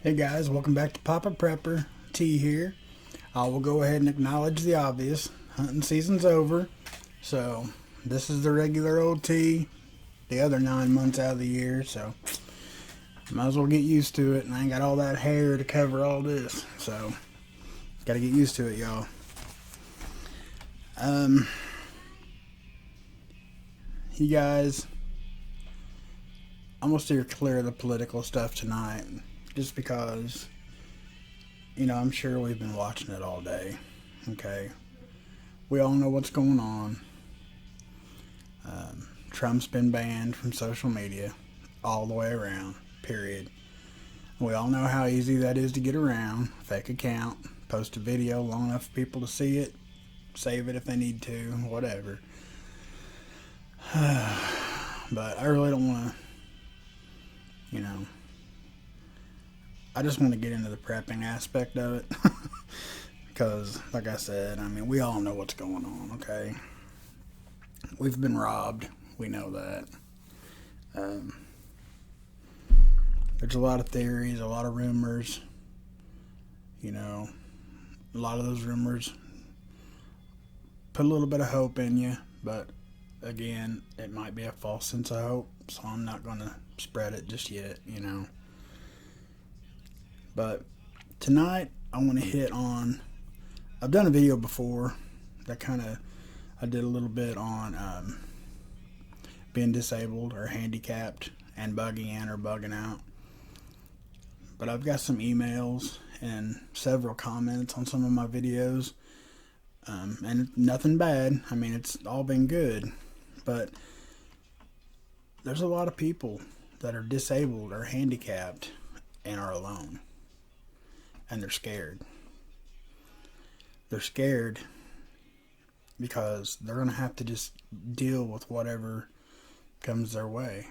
Hey guys, welcome back to Papa Prepper. T here. I will go ahead and acknowledge the obvious. Hunting season's over, so this is the regular old T. The other 9 months out of the year, so might as well get used to it. And I ain't got all that hair to cover all this, so gotta get used to it, y'all. You guys, I'm gonna steer clear of the political stuff tonight, just because, I'm sure we've been watching it all day. Okay, we all know what's going on. Trump's been banned from social media all the way around, period. We all know how easy that is to get around. Fake account, post a video long enough for people to see it, save it if they need to, whatever. But I really don't want to, I just want to get into the prepping aspect of it. Because, like I said, we all know what's going on, okay? We've been robbed. We know that. There's a lot of theories, a lot of rumors. A lot of those rumors put a little bit of hope in you, but again, it might be a false sense of hope, so I'm not going to spread it just yet, But tonight, I want to hit on. I've done a video before that I did a little bit on being disabled or handicapped and bugging in or bugging out. But I've got some emails and several comments on some of my videos. And nothing bad. It's all been good. But there's a lot of people that are disabled or handicapped and are alone. And they're scared. They're scared because they're going to have to just deal with whatever comes their way,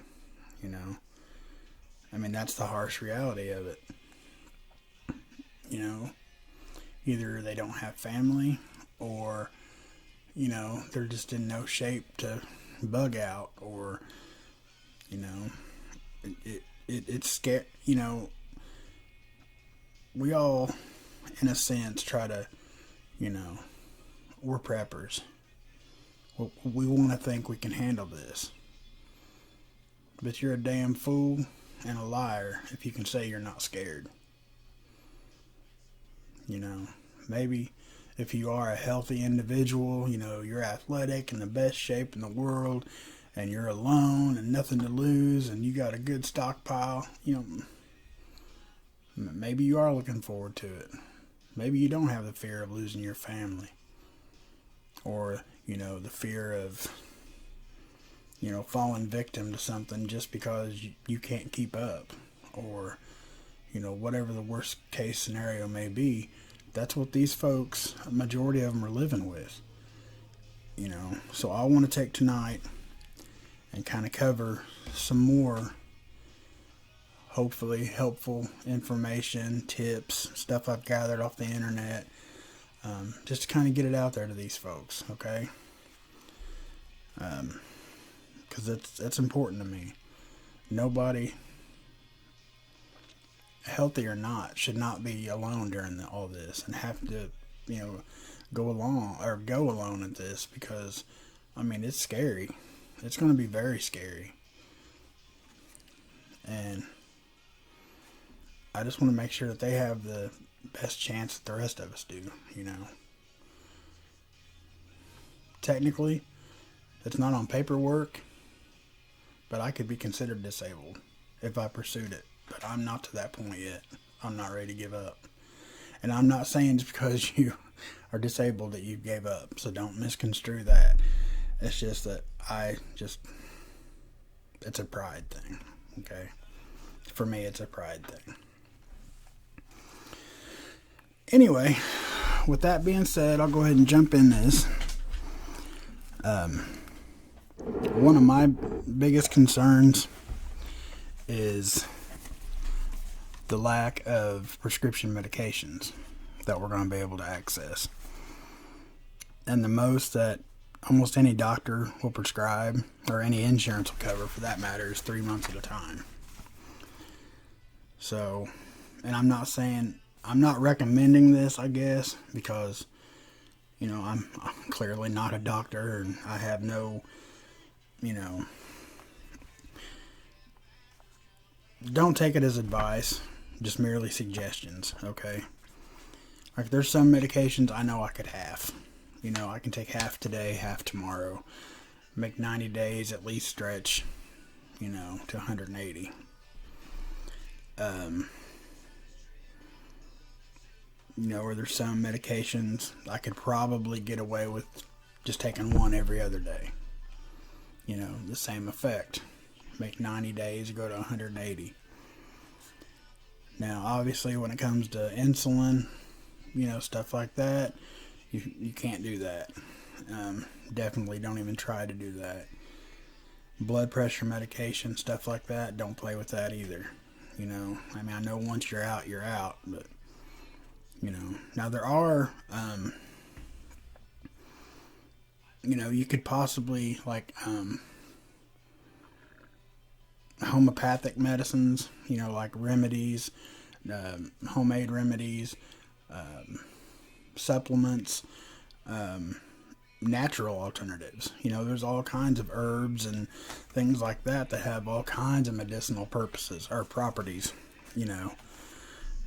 that's the harsh reality of it. Either they don't have family or, they're just in no shape to bug out or, it's scary. We all, in a sense, try to, we're preppers. We want to think we can handle this. But you're a damn fool and a liar if you can say you're not scared. Maybe if you are a healthy individual, you're athletic and the best shape in the world, and you're alone and nothing to lose, and you got a good stockpile, maybe you are looking forward to it. Maybe you don't have the fear of losing your family. Or, the fear of, falling victim to something just because you can't keep up. Or, whatever the worst case scenario may be. That's what these folks, a majority of them, are living with. So I want to take tonight and kind of cover some more hopefully helpful information, tips, stuff I've gathered off the internet, just to kind of get it out there to these folks, okay? Because that's important to me. Nobody, healthy or not, should not be alone during all this and have to, go alone at this because, it's scary. It's going to be very scary. And I just want to make sure that they have the best chance that the rest of us do, Technically, it's not on paperwork, but I could be considered disabled if I pursued it. But I'm not to that point yet. I'm not ready to give up. And I'm not saying just because you are disabled that you gave up, so don't misconstrue that. It's just that it's a pride thing, okay? For me, it's a pride thing. Anyway, with that being said, I'll go ahead and jump in this. One of my biggest concerns is the lack of prescription medications that we're going to be able to access. And the most that almost any doctor will prescribe, or any insurance will cover for that matter, is 3 months at a time. So and I'm not recommending this, I guess, because I'm clearly not a doctor and I have no, you know, don't take it as advice, just merely suggestions, okay? Like, there's some medications I know I could half. I can take half today, half tomorrow. Make 90 days at least stretch, to 180. Or there's some medications I could probably get away with just taking one every other day. The same effect. Make 90 days, go to 180. Now, obviously, when it comes to insulin, stuff like that, you can't do that. Definitely don't even try to do that. Blood pressure medication, stuff like that, don't play with that either. I know once you're out, but, now there are, you could possibly, like, homeopathic medicines, like remedies, homemade remedies, supplements, natural alternatives. There's all kinds of herbs and things like that have all kinds of medicinal purposes or properties,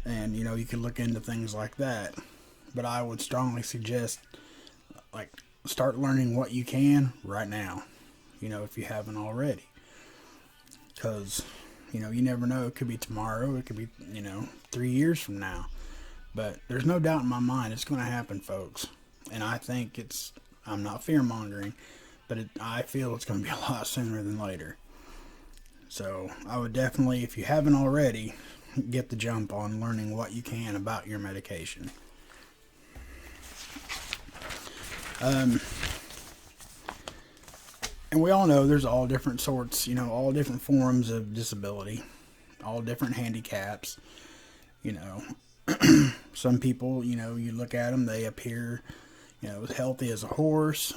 and, you can look into things like that. But I would strongly suggest, like, start learning what you can right now, if you haven't already. Because, you never know. It could be tomorrow. It could be, 3 years from now. But there's no doubt in my mind it's going to happen, folks. And I think I'm not fear-mongering, but I feel it's going to be a lot sooner than later. So I would definitely, if you haven't already, get the jump on learning what you can about your medication. And we all know there's all different sorts, all different forms of disability, all different handicaps. Some people, you look at them, they appear, as healthy as a horse,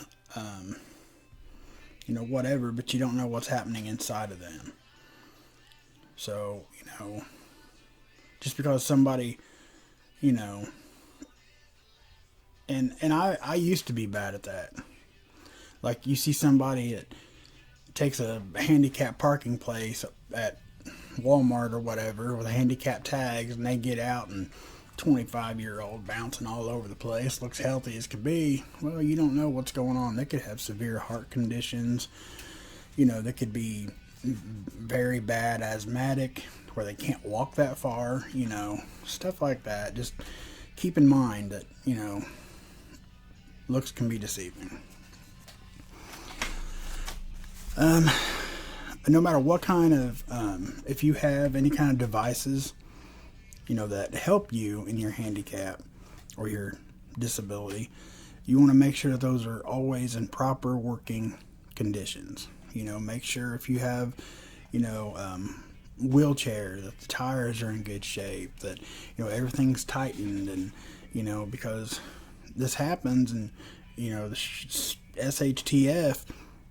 whatever, but you don't know what's happening inside of them. So, just because somebody, and I used to be bad at that. Like, you see somebody that takes a handicap parking place at Walmart or whatever with handicap tags, and they get out and 25-year-old bouncing all over the place, looks healthy as could be. Well, you don't know what's going on. They could have severe heart conditions. They could be very bad asthmatic where they can't walk that far, stuff like that. Just keep in mind that, looks can be deceiving. No matter what kind of, if you have any kind of devices, that help you in your handicap or your disability, you want to make sure that those are always in proper working conditions. Make sure if you have, wheelchair, that the tires are in good shape, that, everything's tightened, and, because this happens and, the SHTF,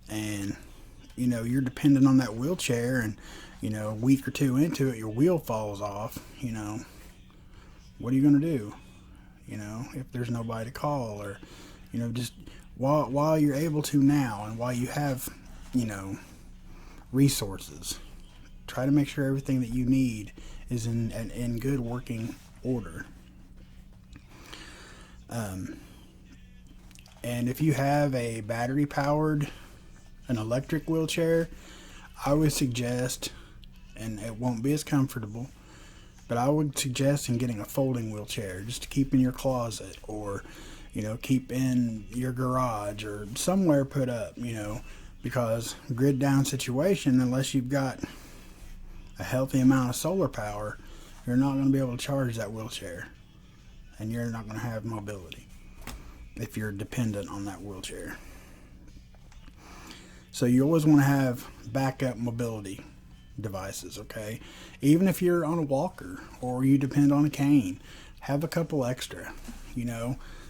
and, you're dependent on that wheelchair, and, a week or two into it, your wheel falls off, what are you going to do? If there's nobody to call, or, just while you're able to now, and while you have, resources, try to make sure everything that you need is in good working order. And if you have a battery powered, an electric wheelchair, I would suggest, and it won't be as comfortable, but I would suggest in getting a folding wheelchair just to keep in your closet, or, keep in your garage or somewhere put up, because grid down situation, unless you've got a healthy amount of solar power, you're not going to be able to charge that wheelchair, and you're not going to have mobility if you're dependent on that wheelchair. So you always want to have backup mobility devices, okay? Even if you're on a walker or you depend on a cane, have a couple extra,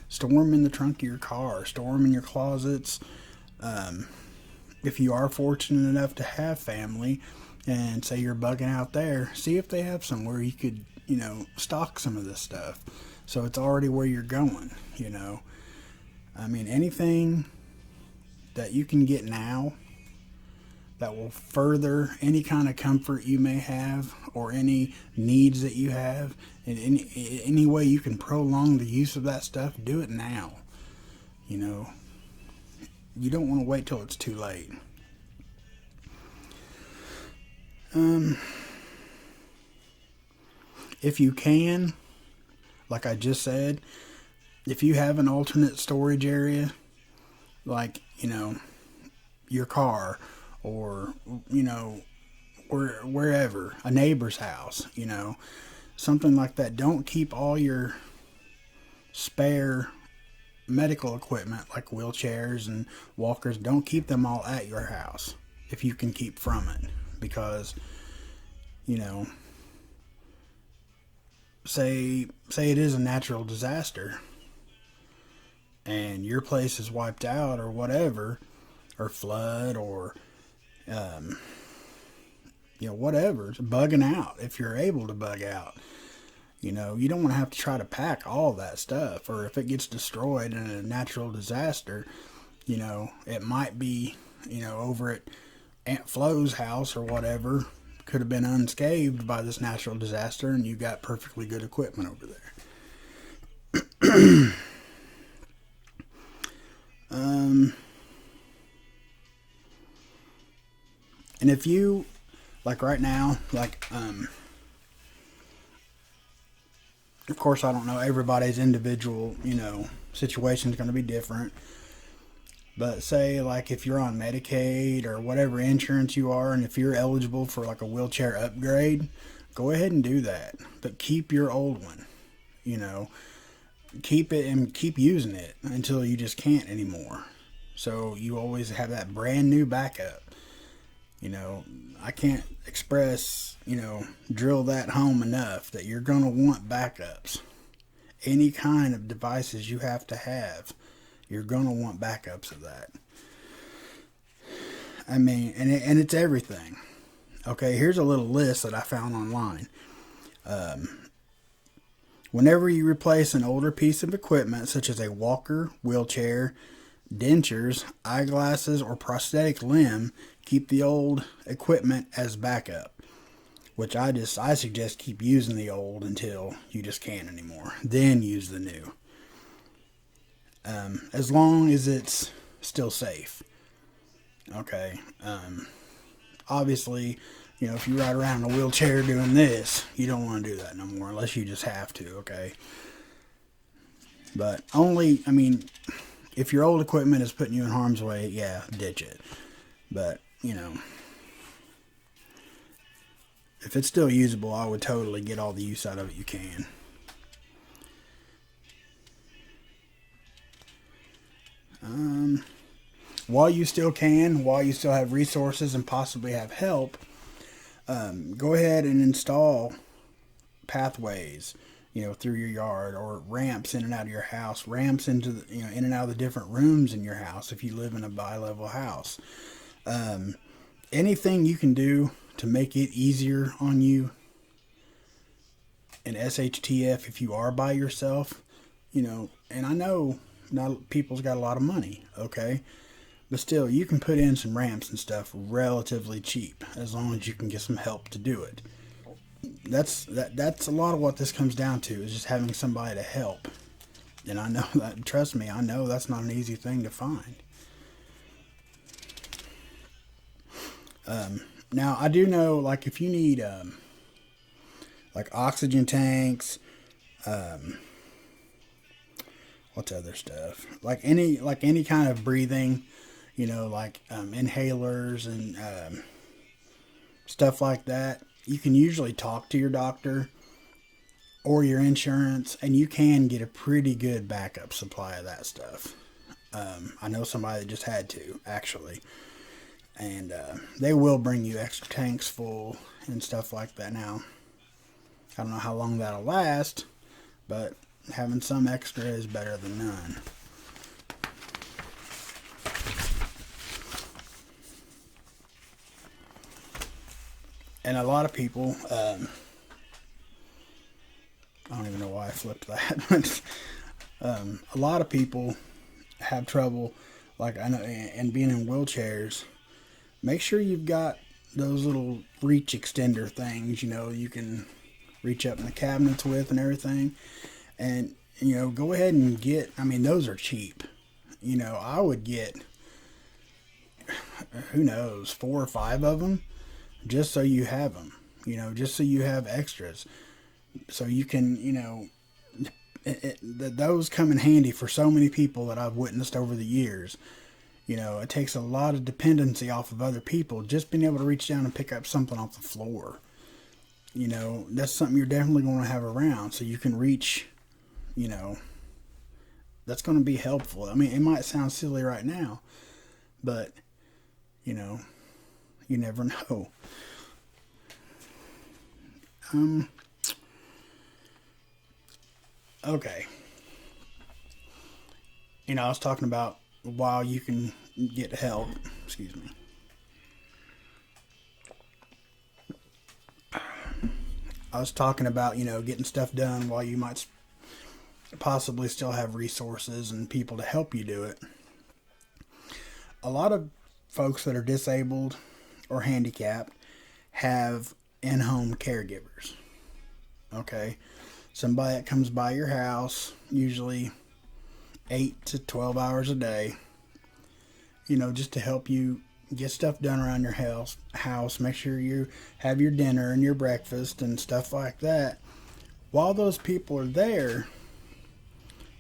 store them in the trunk of your car, store them in your closets. If you are fortunate enough to have family, and say you're bugging out there, see if they have somewhere you could, stock some of this stuff. So it's already where you're going, I mean, anything that you can get now that will further any kind of comfort you may have or any needs that you have, and any way you can prolong the use of that stuff, do it now. You don't want to wait till it's too late. If you can, like I just said, if you have an alternate storage area, like, your car, or, wherever, a neighbor's house, something like that. Don't keep all your spare medical equipment, like wheelchairs and walkers, don't keep them all at your house if you can keep from it. Because, say it is a natural disaster and your place is wiped out or whatever, or flood, or whatever, bugging out, if you're able to bug out, you don't want to have to try to pack all that stuff. Or if it gets destroyed in a natural disaster, it might be, over at Aunt Flo's house or whatever, could have been unscathed by this natural disaster, and you got perfectly good equipment over there. And if you, like right now, of course, I don't know, everybody's individual, situation is going to be different. But say, like, if you're on Medicaid or whatever insurance you are, and if you're eligible for, like, a wheelchair upgrade, go ahead and do that. But keep your old one, Keep it and keep using it until you just can't anymore. So you always have that brand new backup. I can't express, drill that home enough that you're going to want backups. Any kind of devices you have to have, you're going to want backups of that. I mean, and it's everything. Okay, here's a little list that I found online. Whenever you replace an older piece of equipment, such as a walker, wheelchair, dentures, eyeglasses, or prosthetic limb, keep the old equipment as backup. Which I suggest keep using the old until you just can't anymore. Then use the new. As long as it's still safe. Okay. Obviously, if you ride around in a wheelchair doing this, you don't want to do that no more unless you just have to, okay? But if your old equipment is putting you in harm's way, yeah, ditch it. But, if it's still usable, I would totally get all the use out of it you can. While you still can, while you still have resources and possibly have help, go ahead and install pathways, through your yard, or ramps in and out of your house, ramps into the, in and out of the different rooms in your house if you live in a bi-level house. Anything you can do to make it easier on you in SHTF if you are by yourself, and I know not people's got a lot of money, okay? But still, you can put in some ramps and stuff relatively cheap, as long as you can get some help to do it. That's a lot of what this comes down to, is just having somebody to help. And I know that, trust me, I know that's not an easy thing to find. Now, I do know, like, if you need, like, oxygen tanks, what's other stuff? Like any kind of breathing, inhalers and stuff like that. You can usually talk to your doctor or your insurance, and you can get a pretty good backup supply of that stuff. I know somebody that just had to, actually. And they will bring you extra tanks full and stuff like that. Now, I don't know how long that'll last, but having some extra is better than none. And a lot of people, I don't even know why I flipped that, but a lot of people have trouble, like I know, and being in wheelchairs. Make sure you've got those little reach extender things, you can reach up in the cabinets with and everything. And, go ahead and get, I mean, those are cheap. I would get, who knows, 4 or 5 of them just so you have them, just so you have extras. So you can, those come in handy for so many people that I've witnessed over the years. It takes a lot of dependency off of other people. Just being able to reach down and pick up something off the floor. That's something you're definitely going to have around. So you can reach, that's going to be helpful. I mean, it might sound silly right now, but, you never know. Okay. I was talking about while you can get help. Excuse me. I was talking about, getting stuff done while you might possibly still have resources and people to help you do it. A lot of folks that are disabled or handicapped have in-home caregivers. Okay? Somebody that comes by your house, usually 8 to 12 hours a day, just to help you get stuff done around your house, make sure you have your dinner and your breakfast and stuff like that. While those people are there,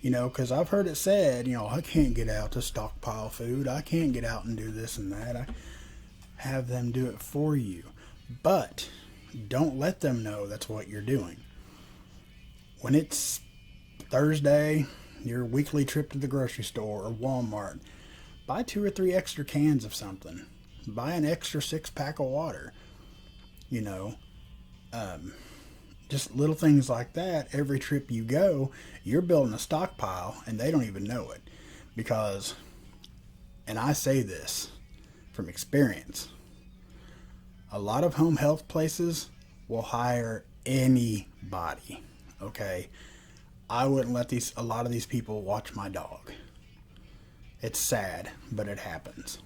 because I've heard it said, I can't get out to stockpile food. I can't get out and do this and that. I have them do it for you. But don't let them know that's what you're doing. When it's Thursday, your weekly trip to the grocery store or Walmart, buy 2 or 3 extra cans of something. Buy an extra 6-pack of water. Just little things like that. Every trip you go, you're building a stockpile and they don't even know it. Because, and I say this from experience, a lot of home health places will hire anybody. Okay? I wouldn't let a lot of these people watch my dog. It's sad, but it happens.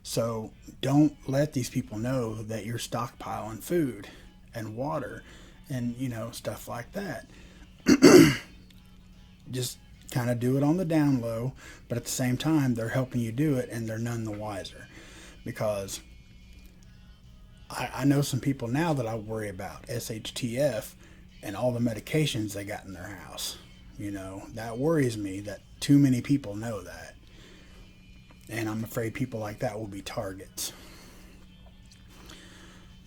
So don't let these people know that you're stockpiling food and water and, stuff like that. Just kind of do it on the down low, but at the same time, they're helping you do it and they're none the wiser. Because I know some people now that I worry about SHTF and all the medications they got in their house. That worries me that too many people know that. And I'm afraid people like that will be targets.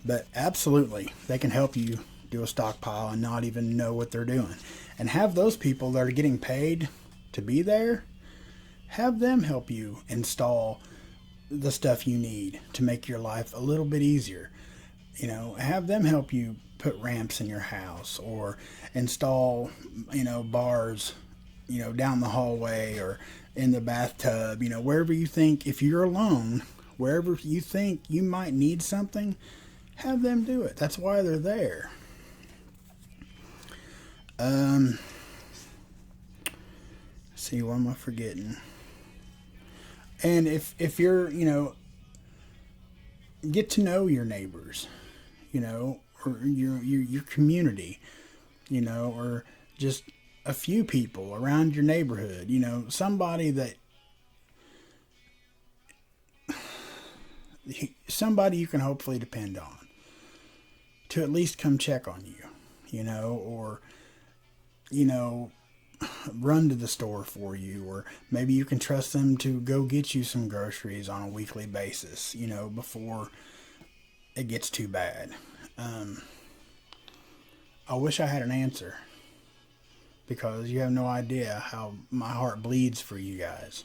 But absolutely, they can help you do a stockpile and not even know what they're doing. And have those people that are getting paid to be there, have them help you install the stuff you need to make your life a little bit easier. Have them help you put ramps in your house or install, bars, down the hallway or in the bathtub, wherever you think, if you're alone, wherever you think you might need something, have them do it. That's why they're there. See, what am I forgetting? And if you're, get to know your neighbors, or your community, or just a few people around your neighborhood, somebody you can hopefully depend on to at least come check on you, or, run to the store for you, or maybe you can trust them to go get you some groceries on a weekly basis, before it gets too bad. I wish I had an answer, because you have no idea how my heart bleeds for you guys.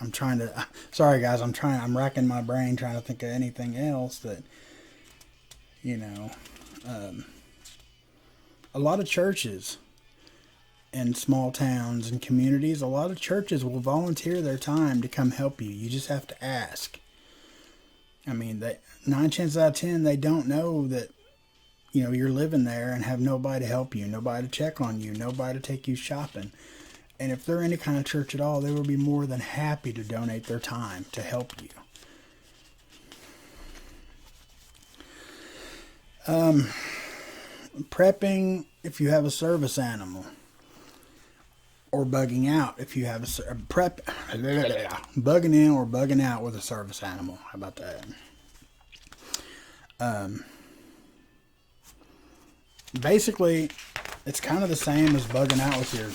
I'm trying to, sorry guys, I'm racking my brain trying to think of anything else that, a lot of churches in small towns and communities, a lot of churches will volunteer their time to come help you. You just have to ask. I mean, 9 chances out of 10, they don't know that, you're living there and have nobody to help you, nobody to check on you, nobody to take you shopping. And if they're any kind of church at all, they will be more than happy to donate their time to help you. Prepping if you have a service animal, or bugging out if you have bugging in or bugging out with a service animal. How about that? Basically, it's kind of the same as bugging out with your,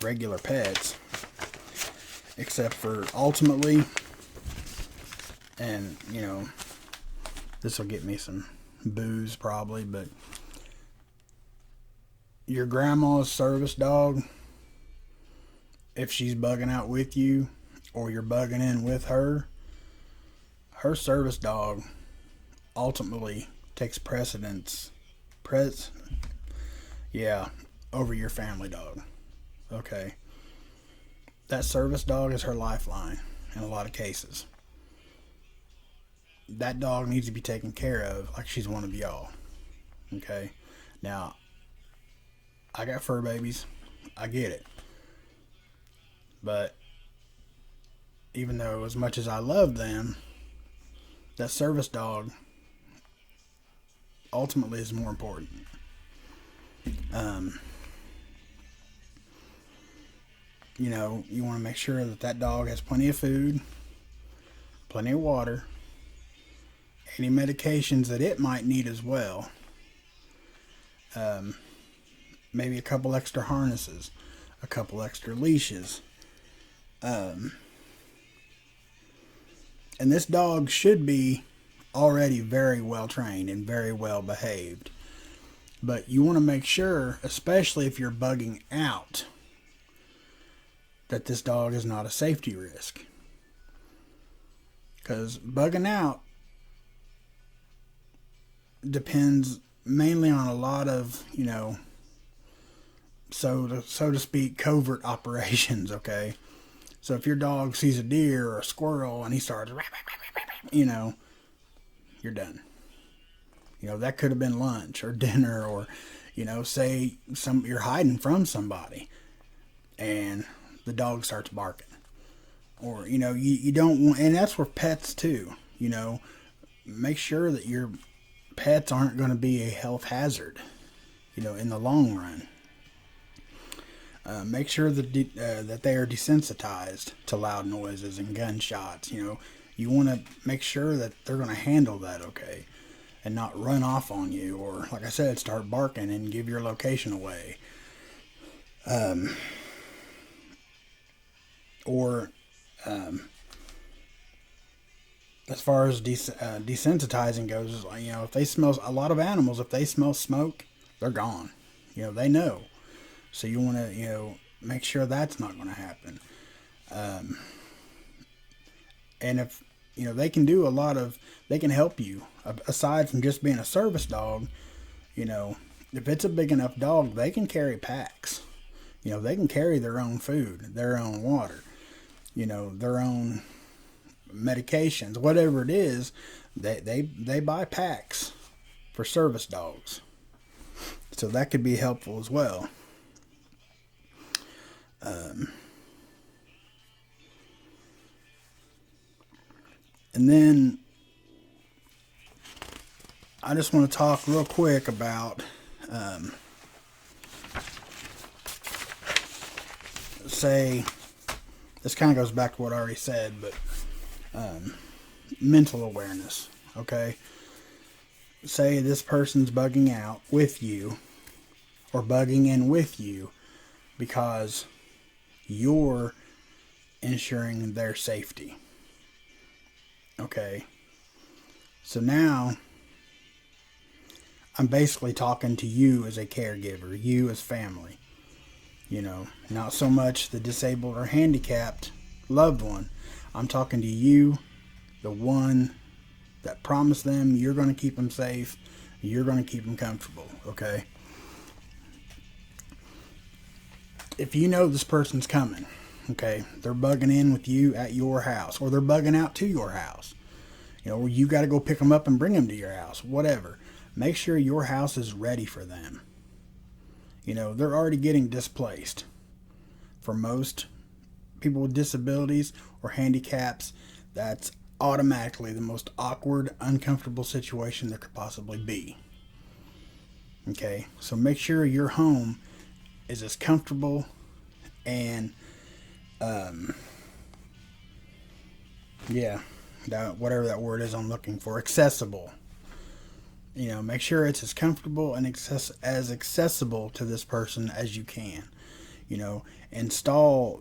regular pets, except for ultimately, and this will get me some booze probably, but your grandma's service dog, if she's bugging out with you or you're bugging in with her service dog ultimately takes precedence over your family dog. Okay, that service dog is her lifeline in a lot of cases. That dog needs to be taken care of like she's one of y'all. Okay, now I got fur babies, I get it, but even though as much as I love them, that service dog ultimately is more important. You want to make sure that dog has plenty of food, plenty of water, any medications that it might need as well. Maybe a couple extra harnesses, a couple extra leashes. And this dog should be already very well trained and very well behaved. But you want to make sure, especially if you're bugging out, that this dog is not a safety risk. Because bugging out depends mainly on a lot of, so to speak, covert operations, okay? So if your dog sees a deer or a squirrel and he starts, you're done. That could have been lunch or dinner, or, say you're hiding from somebody and the dog starts barking. Or, you don't want, and that's for pets too, make sure that your pets aren't going to be a health hazard, in the long run. Make sure that they are desensitized to loud noises and gunshots. You want to make sure that they're going to handle that okay, and not run off on you, or, like I said, start barking and give your location away. As far as desensitizing goes, if they smell, a lot of animals, if they smell smoke, they're gone. They know. So you want to, make sure that's not going to happen. And if, they can do they can help you aside from just being a service dog. If it's a big enough dog, they can carry packs. They can carry their own food, their own water, their own medications, whatever it is. They buy packs for service dogs. So that could be helpful as well. And then I just want to talk real quick about say, this kind of goes back to what I already said, but mental awareness. Okay, say this person's bugging out with you or bugging in with you because you're ensuring their safety. Okay, so now I'm basically talking to you as a caregiver, you as family. Not so much the disabled or handicapped loved one. I'm talking to you, the one that promised them you're going to keep them safe, you're going to keep them comfortable, okay? if you know this person's coming, okay, they're bugging in with you at your house, or they're bugging out to your house, or you got to go pick them up and bring them to your house, whatever. Make sure your house is ready for them. They're already getting displaced. For most people with disabilities or handicaps, that's automatically the most awkward, uncomfortable situation there could possibly be. Okay, so make sure your home is as comfortable and, whatever that word is I'm looking for, accessible. Make sure it's as comfortable and as accessible to this person as you can. Install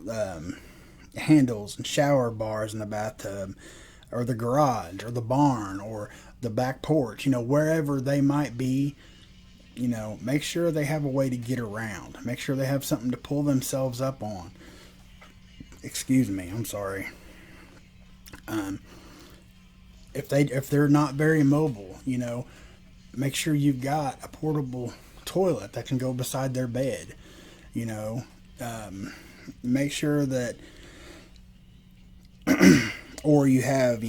handles and shower bars in the bathtub, or the garage, or the barn, or the back porch, wherever they might be. Make sure they have a way to get around. Make sure they have something to pull themselves up on. Excuse me, I'm sorry. If they're not very mobile, make sure you've got a portable toilet that can go beside their bed. Make sure that, or you have,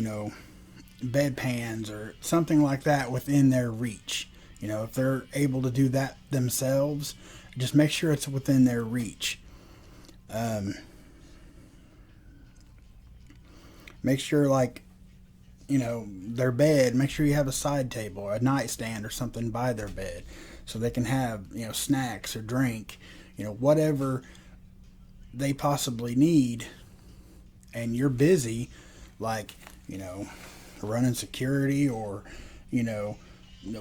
bedpans or something like that within their reach. If they're able to do that themselves, just make sure it's within their reach. Make sure, their bed, make sure you have a side table or a nightstand or something by their bed so they can have, snacks or drink, whatever they possibly need. And you're busy, running security, or,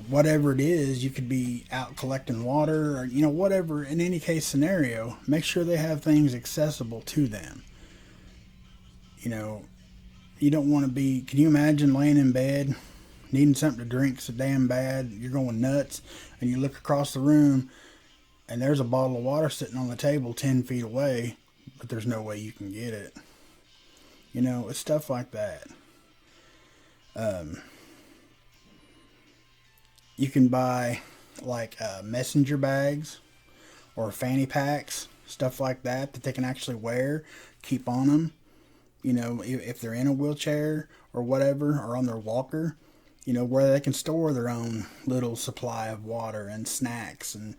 whatever it is. You could be out collecting water, or, whatever. In any case scenario, make sure they have things accessible to them. You don't want to be, can you imagine laying in bed, needing something to drink so damn bad, you're going nuts, and you look across the room, and there's a bottle of water sitting on the table 10 feet away, but there's no way you can get it. It's stuff like that. You can buy, messenger bags, or fanny packs, stuff like that they can actually wear, keep on them. If they're in a wheelchair or whatever, or on their walker, where they can store their own little supply of water and snacks, and,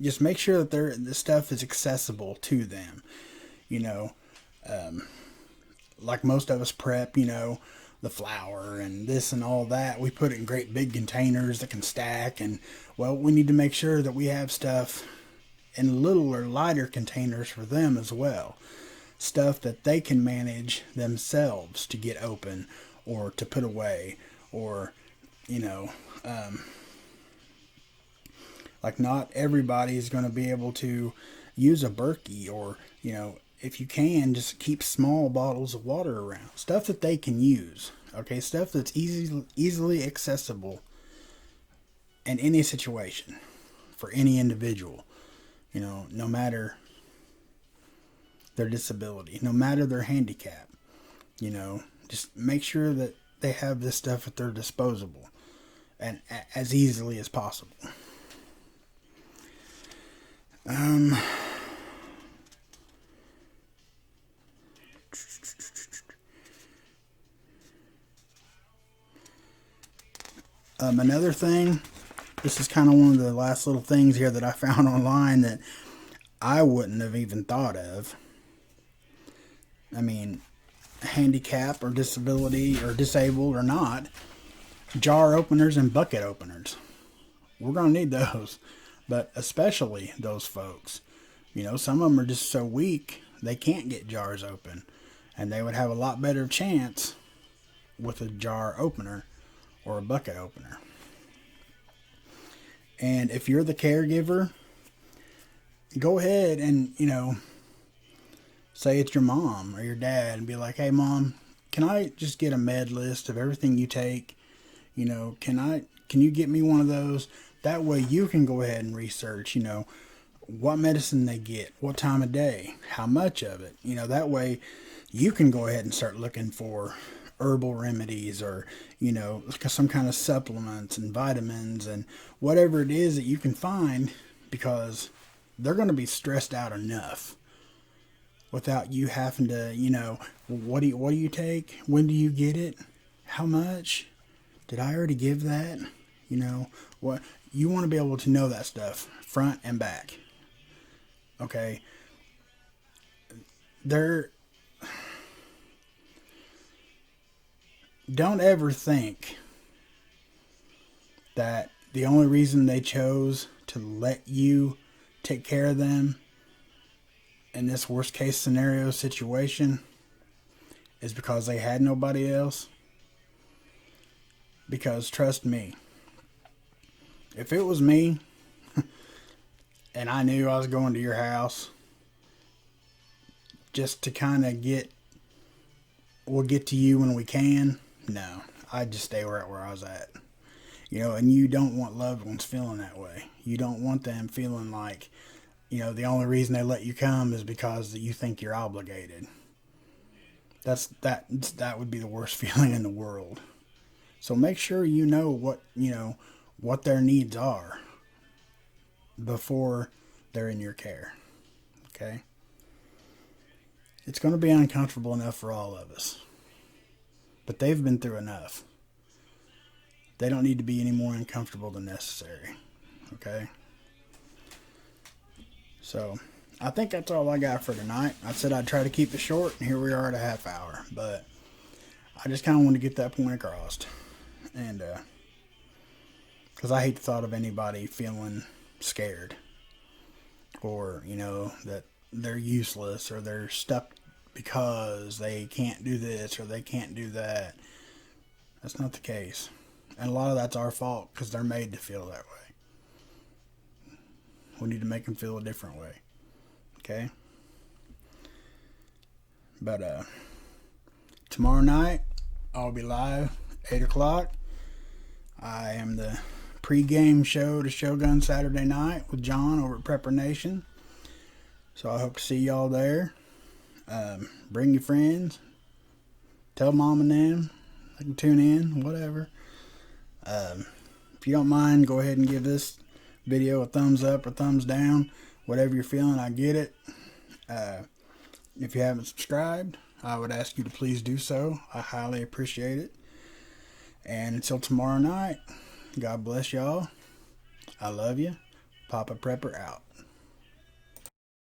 just make sure that the stuff is accessible to them. Like most of us prep, the flour and this and all that, we put it in great big containers that can stack, and, well, we need to make sure that we have stuff in littler, lighter containers for them as well. Stuff that they can manage themselves to get open or to put away, or, not everybody is going to be able to use a Berkey, or, if you can, just keep small bottles of water around. Stuff that they can use, okay? Stuff that's easily accessible in any situation for any individual, no matter their disability, no matter their handicap. Just make sure that they have this stuff at their disposal, and as easily as possible. Another thing, this is kind of one of the last little things here that I found online that I wouldn't have even thought of. Handicap or disability or disabled or not, jar openers and bucket openers. We're going to need those, but especially those folks. Some of them are just so weak they can't get jars open, and they would have a lot better chance with a jar opener or a bucket opener. And if you're the caregiver, go ahead and, say it's your mom or your dad, and be like, hey, Mom, can I just get a med list of everything you take? Can you get me one of those? That way you can go ahead and research, what medicine they get, what time of day, how much of it. That way you can go ahead and start looking for herbal remedies, or, some kind of supplements and vitamins and whatever it is that you can find, because they're going to be stressed out enough without you having to, what do you take? When do you get it? How much? Did I already give that? What you want to be able to know that stuff front and back. Okay. Don't ever think that the only reason they chose to let you take care of them in this worst case scenario situation is because they had nobody else. Because trust me, if it was me and I knew I was going to your house just to kind of we'll get to you when we can, no, I'd just stay right where I was at. And you don't want loved ones feeling that way. You don't want them feeling like, the only reason they let you come is because you think you're obligated. That would be the worst feeling in the world. So make sure you know what their needs are before they're in your care. Okay? It's going to be uncomfortable enough for all of us. But they've been through enough. They don't need to be any more uncomfortable than necessary. Okay? So, I think that's all I got for tonight. I said I'd try to keep it short, and here we are at a half hour. But I just kind of want to get that point across. And, because I hate the thought of anybody feeling scared. Or, that they're useless or they're stuck because they can't do this or they can't do that. That's not the case. And a lot of that's our fault because they're made to feel that way. We need to make them feel a different way. Okay? But tomorrow night, I'll be live, 8 o'clock. I am the pre-game show to Shogun Saturday Night with John over at Prepper Nation. So I hope to see y'all there. Bring your friends. Tell mom and them. They can tune in, whatever. If you don't mind, go ahead and give this video a thumbs up or thumbs down. Whatever you're feeling, I get it. If you haven't subscribed, I would ask you to please do so. I highly appreciate it. And until tomorrow night, God bless y'all. I love you. Papa Prepper out.